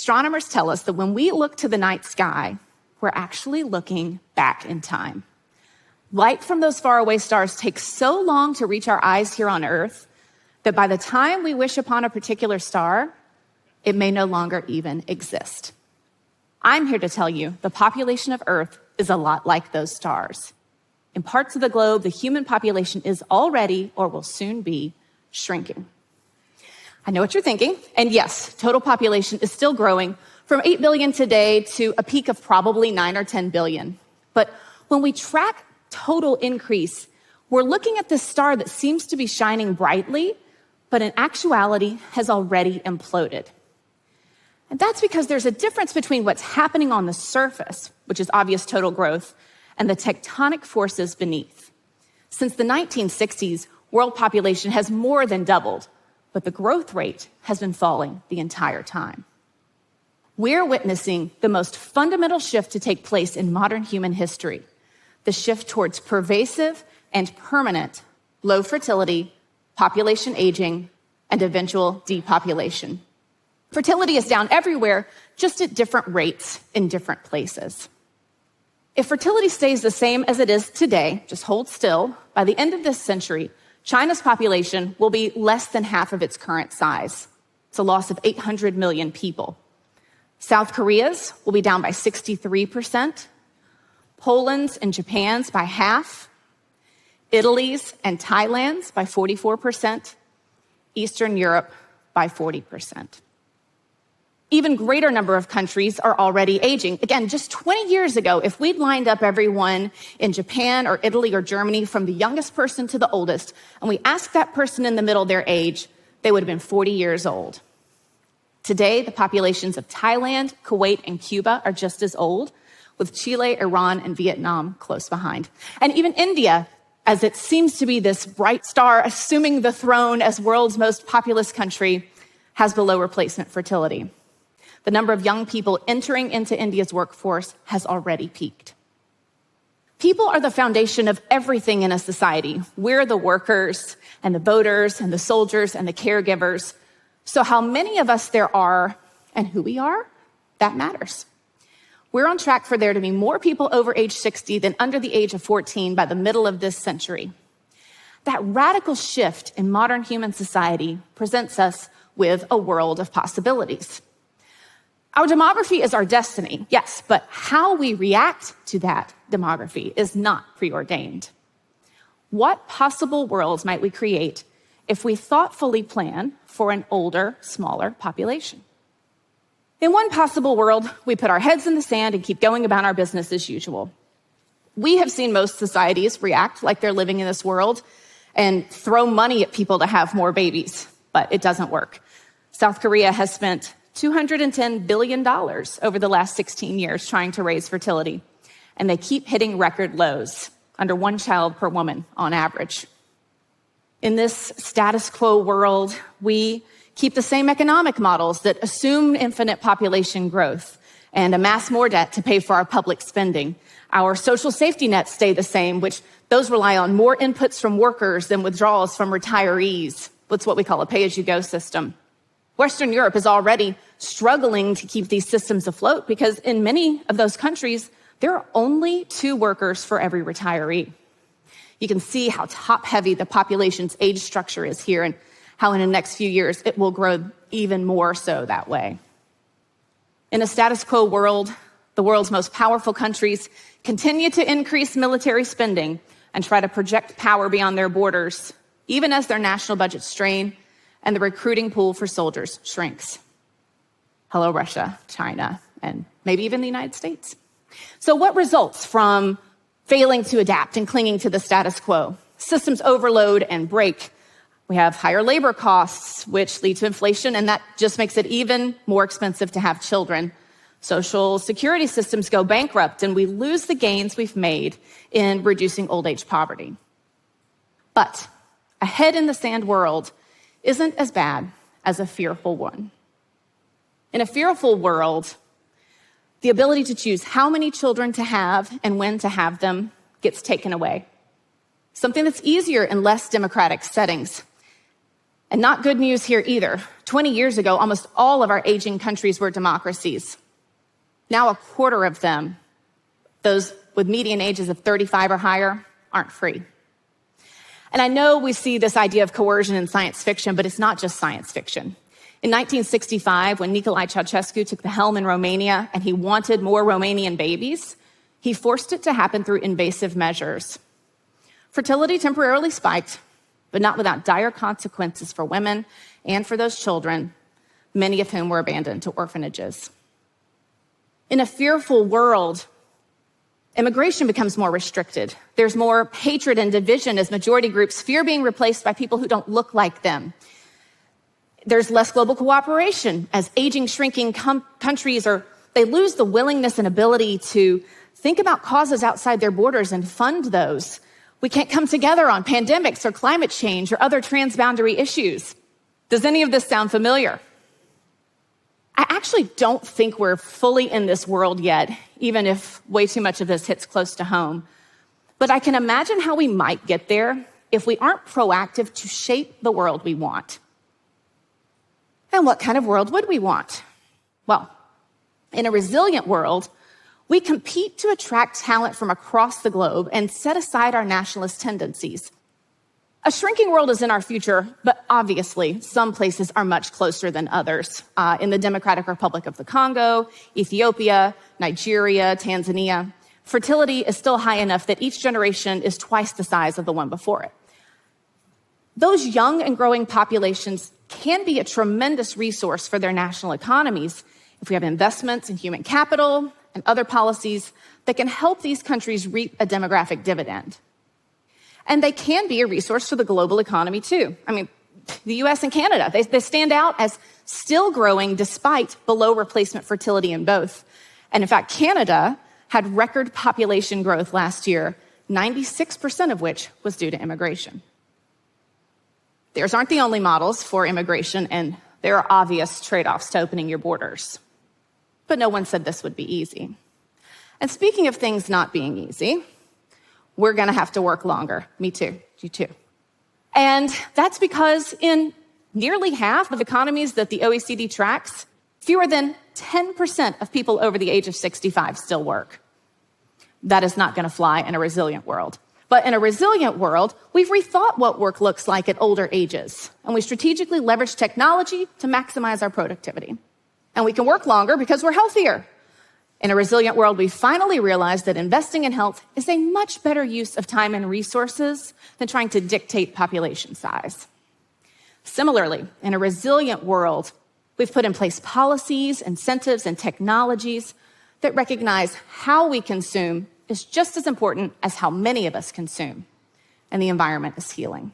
Astronomers tell us that when we look to the night sky, we're actually looking back in time. Light from those faraway stars takes so long to reach our eyes here on Earth that by the time we wish upon a particular star, it may no longer even exist. I'm here to tell you the population of Earth is a lot like those stars. In parts of the globe, the human population is already or will soon be shrinking. I know what you're thinking, and yes, total population is still growing from 8 billion today to a peak of probably 9 or 10 billion. But when we track total increase, we're looking at this star that seems to be shining brightly, but in actuality has already imploded. And that's because there's a difference between what's happening on the surface, which is obvious total growth, and the tectonic forces beneath. Since the 1960s, world population has more than doubled, but the growth rate has been falling the entire time. We're witnessing the most fundamental shift to take place in modern human history, the shift towards pervasive and permanent low fertility, population aging, and eventual depopulation. Fertility is down everywhere, just at different rates in different places. If fertility stays the same as it is today, just hold still, by the end of this century, China's population will be less than half of its current size. It's a loss of 800 million people. South Korea's will be down by 63%, Poland's and Japan's by half, Italy's and Thailand's by 44%, Eastern Europe by 40%. Even greater number of countries are already aging. Again, just 20 years ago, if we'd lined up everyone in Japan or Italy or Germany from the youngest person to the oldest, and we asked that person in the middle their age, they would have been 40 years old. Today, the populations of Thailand, Kuwait, and Cuba are just as old, with Chile, Iran, and Vietnam close behind. And even India, as it seems to be this bright star assuming the throne as world's most populous country, has below replacement fertility. The number of young people entering into India's workforce has already peaked. People are the foundation of everything in a society. We're the workers and the voters and the soldiers and the caregivers. So how many of us there are and who we are, that matters. We're on track for there to be more people over age 60 than under the age of 14 by the middle of this century. That radical shift in modern human society presents us with a world of possibilities. Our demography is our destiny, yes, but how we react to that demography is not preordained. What possible worlds might we create if we thoughtfully plan for an older, smaller population? In one possible world, we put our heads in the sand and keep going about our business as usual. We have seen most societies react like they're living in this world and throw money at people to have more babies, but it doesn't work. South Korea has spent $210 billion over the last 16 years trying to raise fertility, and they keep hitting record lows, under 1 child per woman on average. In this status quo world, we keep the same economic models that assume infinite population growth and amass more debt to pay for our public spending. Our social safety nets stay the same, which those rely on more inputs from workers than withdrawals from retirees. That's what we call a pay-as-you-go system. Western Europe is already struggling to keep these systems afloat because in many of those countries, there are only 2 workers for every retiree. You can see how top-heavy the population's age structure is here and how in the next few years it will grow even more so that way. In a status quo world, the world's most powerful countries continue to increase military spending and try to project power beyond their borders, even as their national budgets strain and the recruiting pool for soldiers shrinks. Hello, Russia, China, and maybe even the United States. So what results from failing to adapt and clinging to the status quo? Systems overload and break. We have higher labor costs, which lead to inflation, and that just makes it even more expensive to have children. Social security systems go bankrupt, and we lose the gains we've made in reducing old age poverty. But a head-in-the-sand world isn't as bad as a fearful one. In a fearful world, the ability to choose how many children to have and when to have them gets taken away. Something that's easier in less democratic settings. And not good news here either. 20 years ago, almost all of our aging countries were democracies. Now a quarter of them, those with median ages of 35 or higher, aren't free. And I know we see this idea of coercion in science fiction, but it's not just science fiction. In 1965, when Nicolae Ceausescu took the helm in Romania and he wanted more Romanian babies, he forced it to happen through invasive measures. Fertility temporarily spiked, but not without dire consequences for women and for those children, many of whom were abandoned to orphanages. In a fearful world, immigration becomes more restricted. There's more hatred and division as majority groups fear being replaced by people who don't look like them. There's less global cooperation as aging, shrinking countries they lose the willingness and ability to think about causes outside their borders and fund those. We can't come together on pandemics or climate change or other transboundary issues. Does any of this sound familiar? I actually don't think we're fully in this world yet, even if way too much of this hits close to home. But I can imagine how we might get there if we aren't proactive to shape the world we want. And what kind of world would we want? Well, in a resilient world, we compete to attract talent from across the globe and set aside our nationalist tendencies. A shrinking world is in our future, but obviously some places are much closer than others. In the Democratic Republic of the Congo, Ethiopia, Nigeria, Tanzania, fertility is still high enough that each generation is twice the size of the one before it. Those young and growing populations can be a tremendous resource for their national economies if we have investments in human capital and other policies that can help these countries reap a demographic dividend. And they can be a resource for the global economy too. I mean, the US and Canada, they stand out as still growing despite below replacement fertility in both. And in fact, Canada had record population growth last year, 96% of which was due to immigration. Theirs aren't the only models for immigration, and there are obvious trade-offs to opening your borders. But no one said this would be easy. And speaking of things not being easy, we're gonna have to work longer. Me too, you too. And that's because in nearly half of economies that the OECD tracks, fewer than 10% of people over the age of 65 still work. That is not gonna fly in a resilient world. But in a resilient world, we've rethought what work looks like at older ages, and we strategically leverage technology to maximize our productivity. And we can work longer because we're healthier. In a resilient world, we finally realized that investing in health is a much better use of time and resources than trying to dictate population size. Similarly, in a resilient world, we've put in place policies, incentives, and technologies that recognize how we consume is just as important as how many of us consume, and the environment is healing.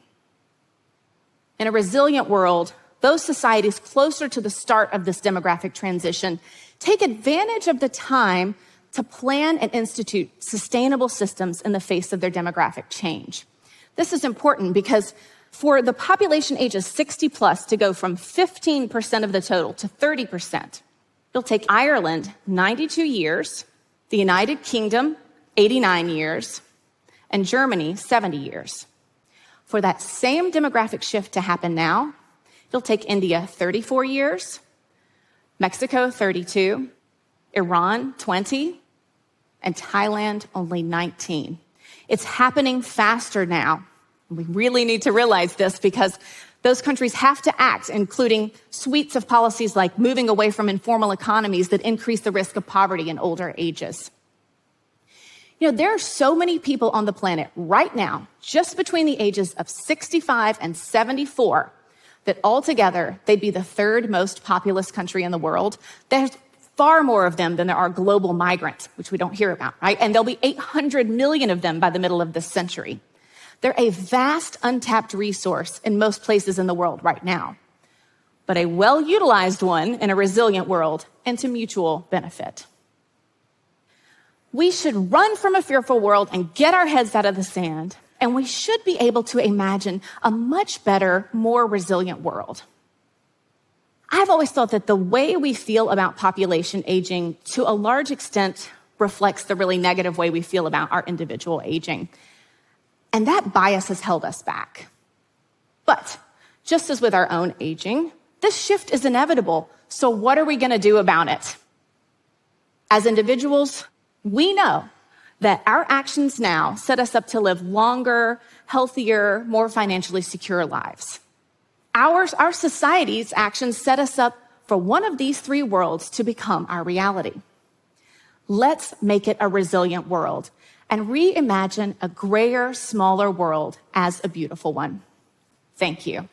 In a resilient world, those societies closer to the start of this demographic transition take advantage of the time to plan and institute sustainable systems in the face of their demographic change. This is important because for the population ages 60 plus to go from 15% of the total to 30%, it'll take Ireland 92 years, the United Kingdom 89 years, and Germany 70 years. For that same demographic shift to happen now, it'll take India 34 years, Mexico 32, Iran 20, and Thailand only 19. It's happening faster now. We really need to realize this because those countries have to act, including suites of policies like moving away from informal economies that increase the risk of poverty in older ages. You know, there are so many people on the planet right now, just between the ages of 65 and 74, that altogether they'd be the third most populous country in the world. There's far more of them than there are global migrants, which we don't hear about, right? And there'll be 800 million of them by the middle of this century. They're a vast untapped resource in most places in the world right now, but a well-utilized one in a resilient world and to mutual benefit. We should run from a fearful world and get our heads out of the sand, and we should be able to imagine a much better, more resilient world. I've always thought that the way we feel about population aging to a large extent reflects the really negative way we feel about our individual aging. And that bias has held us back. But Just as with our own aging, this shift is inevitable. So what are we going to do about it? As individuals, we know that our actions now set us up to live longer, healthier, more financially secure lives. Our society's actions set us up for one of these three worlds to become our reality. Let's make it a resilient world and reimagine a grayer, smaller world as a beautiful one. Thank you.